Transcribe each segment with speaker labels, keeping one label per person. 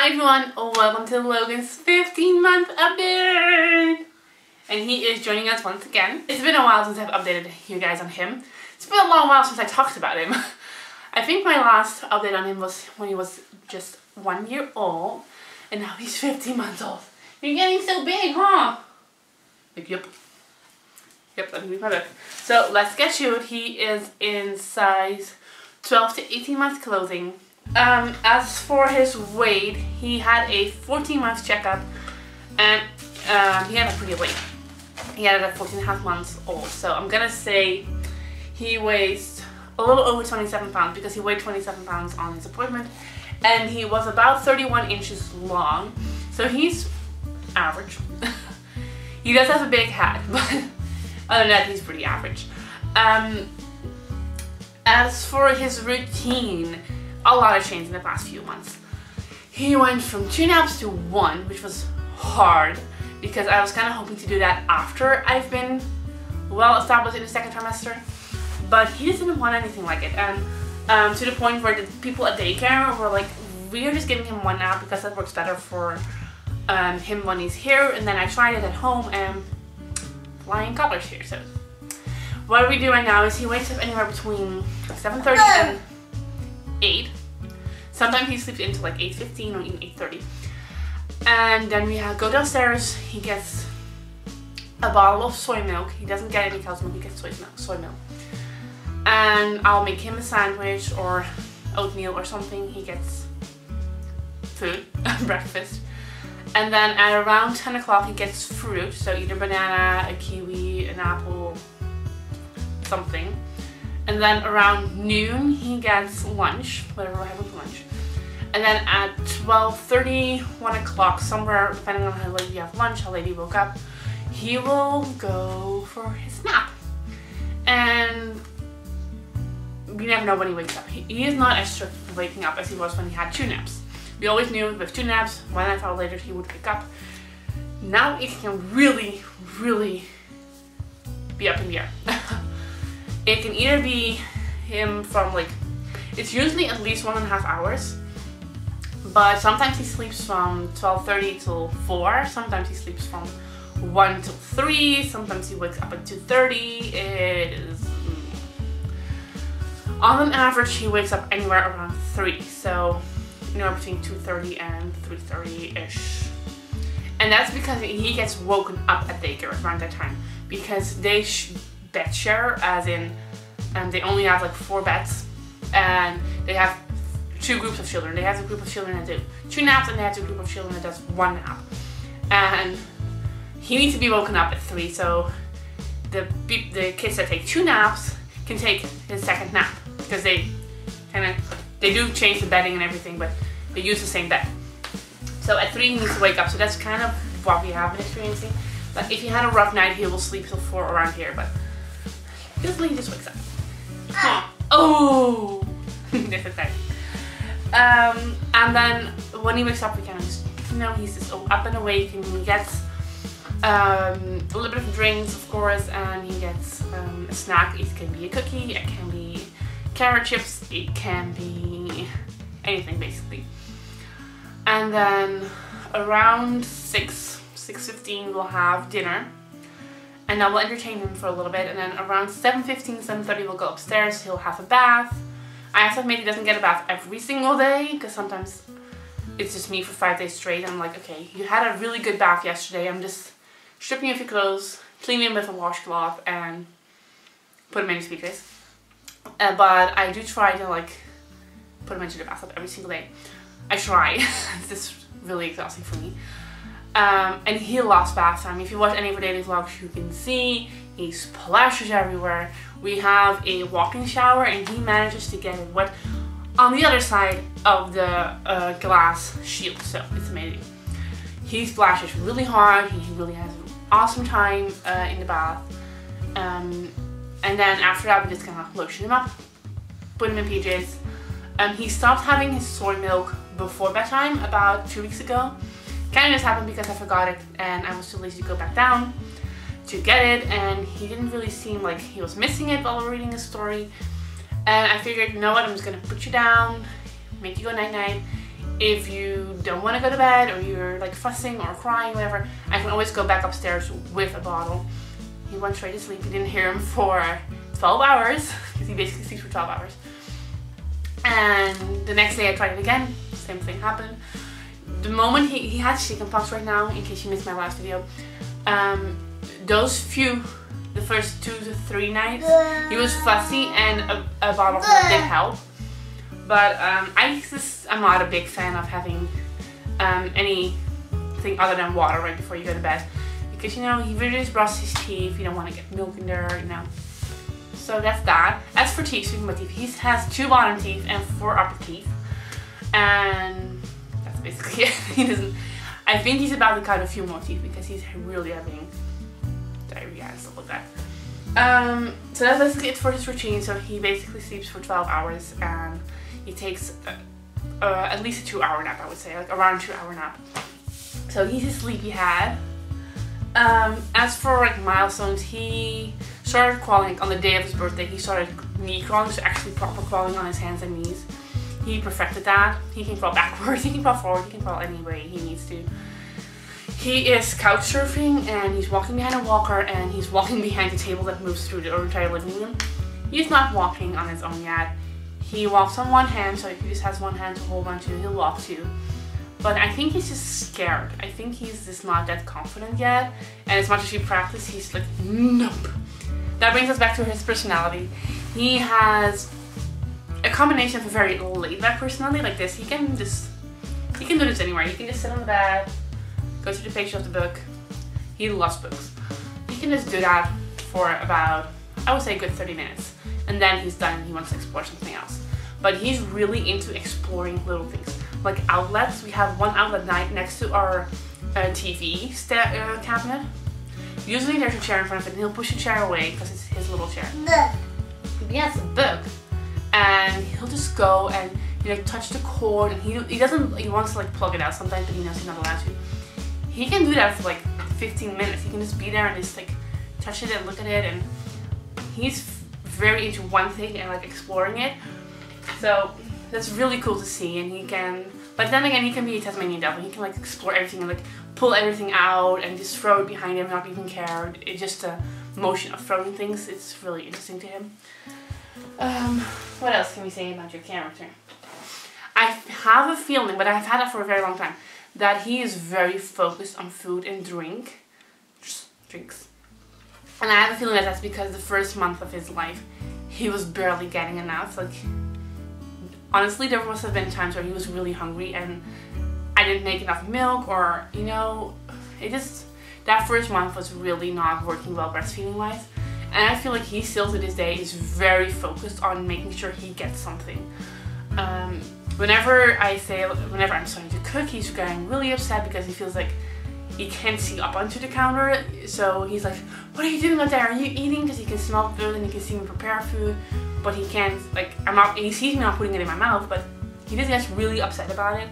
Speaker 1: Hi everyone, welcome to Logan's 15-month update! And he is joining us once again. It's been a while since I've updated you guys on him. It's been a long while since I talked about him. I think my last update on him was when he was just 1 year old. And now he's 15 months old. You're getting so big, huh? Like, yep. Yep, let me read my book. So let's get to it. He is in size 12 to 18 months clothing. As for his weight, he had a 14-month checkup and he had a pretty weight. He had it at 14.5 months old. So I'm gonna say he weighs a little over 27 pounds because he weighed 27 pounds on his appointment. And he was about 31 inches long. So he's average. He does have a big hat, but other than that, he's pretty average. As for his routine, a lot has changed in the past few months. He went from 2 naps to 1, which was hard because I was kind of hoping to do that after I've been well established in the second trimester. But he didn't want anything like it, and to the point where the people at daycare were like, we are just giving him 1 nap because that works better for him when he's here. And then I tried it at home and flying colors here. So what we do right now is he wakes up anywhere between 7:30 and 8. Sometimes he sleeps into like 8:15 or even 8:30. And then we go downstairs. He gets a bottle of soy milk. He doesn't get any cow's milk, he gets soy milk. And I'll make him a sandwich or oatmeal or something. He gets food, breakfast. And then at around 10 o'clock he gets fruit. So either banana, a kiwi, an apple, something. And then around noon he gets lunch, whatever we're having for lunch. And then at 12:30, 1 o'clock, somewhere, depending on how late you have lunch, how late he woke up, he will go for his nap. And we never know when he wakes up. He is not as strict with waking up as he was when he had 2 naps. We always knew with 2 naps, 1.5 hours later he would wake up. Now it can really, really be up in the air. It can either be him from like, it's usually at least 1.5 hours, but sometimes he sleeps from 12:30 till 4, sometimes he sleeps from 1 till 3, sometimes he wakes up at 2:30. It is, on an average he wakes up anywhere around 3, so anywhere between 2:30 and 3:30-ish. And that's because he gets woken up at daycare around that time, because they bed share, as in they only have like 4 beds, and they have 2 groups of children. They have a group of children that do 2 naps, and they have a group of children that does 1 nap. And he needs to be woken up at 3, so the kids that take 2 naps can take his second nap, because they do change the bedding and everything, but they use the same bed. So at 3 he needs to wake up, so that's kind of what we have been experiencing. But if he had a rough night, he will sleep till 4 around here, but usually he just wakes up. Huh. Oh! That's exciting. And then when he wakes up, we kind of just, he's just up and awake, and he gets a little bit of drinks, of course, and he gets a snack. It can be a cookie, it can be carrot chips, it can be anything basically. And then around 6:15 we'll have dinner, and I will entertain him for a little bit. And then around 7:15, 7:30 we'll go upstairs. He'll have a bath. I have to admit he doesn't get a bath every single day, because sometimes it's just me for 5 days straight. I'm like, okay, you had a really good bath yesterday. I'm just stripping off your clothes, cleaning him with a washcloth, and put him in his PJs. But I do try to like put him into the bathtub every single day. I try. It's just really exhausting for me. And he loves bath time. If you watch any of our daily vlogs, you can see he splashes everywhere. We have a walk-in shower, and he manages to get it wet on the other side of the glass shield, so it's amazing. He splashes really hard. He really has an awesome time in the bath. And then after that, we just kind of lotion him up, put him in PJs. He stopped having his soy milk before bedtime about 2 weeks ago. Kind of just happened because I forgot it, and I was too lazy to go back down to get it, and he didn't really seem like he was missing it while we were reading a story. And I figured, you know what, I'm just gonna put you down, make you go night-night, if you don't want to go to bed or you're like fussing or crying, whatever, I can always go back upstairs with a bottle. He went straight to sleep. You didn't hear him for 12 hours because he basically sleeps for 12 hours. And the next day I tried it again. Same thing happened. The moment he had chickenpox right now, in case you missed my last video, the first 2 to 3 nights, he was fussy and a bottle of milk did help. But I'm not a big fan of having anything other than water right before you go to bed. Because, you know, he really just brushes his teeth, you don't want to get milk in there, you know. So that's that. As for teeth, speaking about teeth, he has 2 bottom teeth and 4 upper teeth. And that's basically it. I think he's about to cut a few more teeth because he's really having diarrhea and stuff like that. So that's basically it for his routine. So he basically sleeps for 12 hours and he takes at least a 2-hour nap, I would say, like around a 2-hour nap. So he's a sleepyhead. As for like milestones, he started crawling on the day of his birthday. He started knee crawling, so actually proper crawling on his hands and knees. He perfected that. He can crawl backwards, he can crawl forward, he can crawl any way he needs to. He is couch surfing and he's walking behind a walker and he's walking behind a table that moves through the entire living room. He's not walking on his own yet. He walks on one hand, so if he just has one hand to hold on to, he'll walk too. But I think he's just scared. I think he's just not that confident yet. And as much as he practices, he's like, nope. That brings us back to his personality. He has a combination of a very laid-back personality like this. He can do this anywhere. He can just sit on the bed, go to the page of the book. He loves books. He can just do that for about, I would say, a good 30 minutes. And then he's done and he wants to explore something else. But he's really into exploring little things. Like outlets. We have one outlet next to our TV cabinet. Usually there's a chair in front of it and he'll push a chair away because it's his little chair. Yes, a book. And he'll just go and like touch the cord and he wants to like plug it out sometimes, but he knows he's not allowed to. He can do that for like 15 minutes. He can just be there and just like touch it and look at it, and he's very into one thing and like exploring it. So that's really cool to see, and he can, but then again, he can be a Tasmanian devil. He can like explore everything and like pull everything out and just throw it behind him, not even care. It's just a motion of throwing things. It's really interesting to him. What else can we say about your character? I have a feeling, but I've had it for a very long time, that he is very focused on food and drinks. And I have a feeling that that's because the first month of his life, he was barely getting enough. Like, honestly, there must have been times where he was really hungry and I didn't make enough milk, or, you know, that first month was really not working well breastfeeding wise. And I feel like he still to this day is very focused on making sure he gets something. Whenever I'm starting to cook, he's getting really upset because he feels like he can't see up onto the counter. So he's like, what are you doing out there? Are you eating? Because he can smell food and he can see me prepare food. But he can't, like, he sees me not putting it in my mouth, but he just gets really upset about it.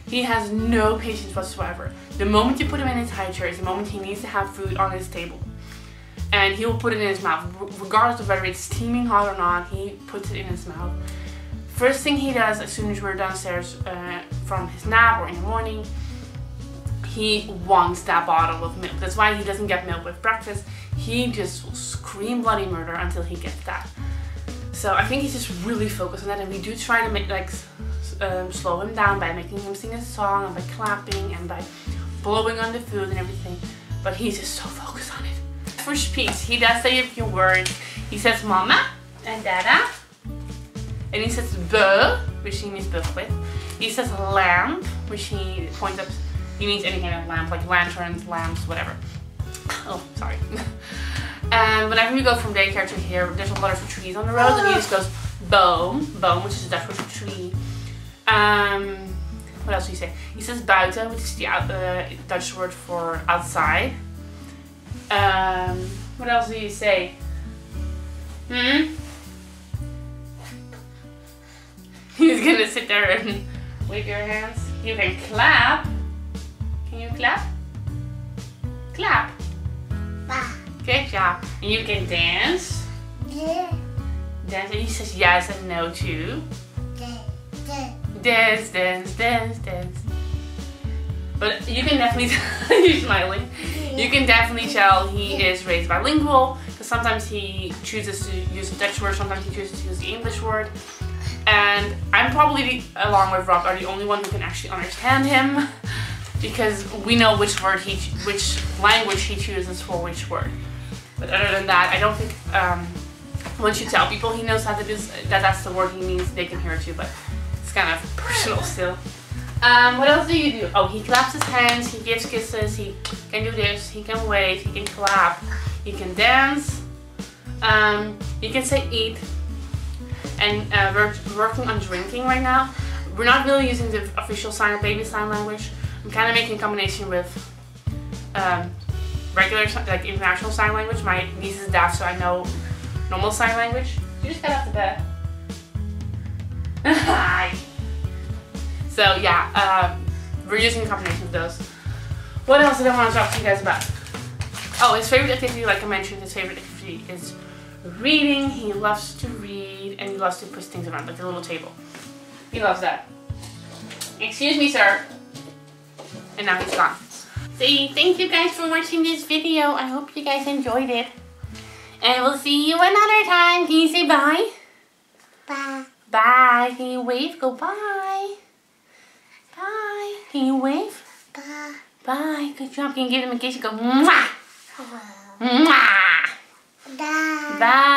Speaker 1: He has no patience whatsoever. The moment you put him in his high chair is the moment he needs to have food on his table. And he will put it in his mouth. Regardless of whether it's steaming hot or not, he puts it in his mouth. First thing he does as soon as we're downstairs from his nap or in the morning, he wants that bottle of milk. That's why he doesn't get milk with breakfast. He just will scream bloody murder until he gets that. So I think he's just really focused on that, and we do try to make slow him down by making him sing a song and by clapping and by blowing on the food and everything. But he's just so focused on it. For speech, he does say a few words. He says mama and dada. And he says bö, which he means both with. He says lamp, which he points up. He means any kind of lamp, like lanterns, lamps, whatever. Oh, sorry. And whenever we go from daycare to here, there's a lot of trees on the road, and he just goes boom, boom, which is a Dutch word for tree. What else do you say? He says buiten, which is the Dutch word for outside. What else do you say? He's gonna sit there and wave your hands. You can clap. Can you clap? Clap. Good job. And you can dance. Dance. And he says yes and no too. dance, dance, dance, dance. But you can definitely tell, he's smiling. You can definitely tell he is raised bilingual, because sometimes he chooses to use the Dutch word, sometimes he chooses to use the English word. And I'm probably, along with Rob, are the only one who can actually understand him, because we know which language he chooses for which word. But other than that, I don't think once you tell people he knows how to do that's the word he means, they can hear it too. But it's kind of personal still. What else do you do? Oh, he claps his hands, he gives kisses, he can do this, he can wave, he can clap, he can dance, he can say eat. And we're working on drinking right now. We're not really using the official baby sign language. I'm kind of making a combination with regular, like international sign language. My niece is deaf, so I know normal sign language. You just got off the bed. Hi. So yeah, we're using a combination of those. What else did I want to talk to you guys about? Oh, his favorite activity, like I mentioned, his favorite activity is reading. He loves to read, and he loves to push things around, like the little table. He loves that. Excuse me, sir. And now he's gone. So thank you guys for watching this video. I hope you guys enjoyed it. And we'll see you another time. Can you say bye?
Speaker 2: Bye.
Speaker 1: Bye. Can you wave? Go bye. Bye. Can you wave?
Speaker 2: Bye.
Speaker 1: Bye. Good job. Can you give them a kiss? You go mwah. Mwah.
Speaker 2: Bye.
Speaker 1: Bye.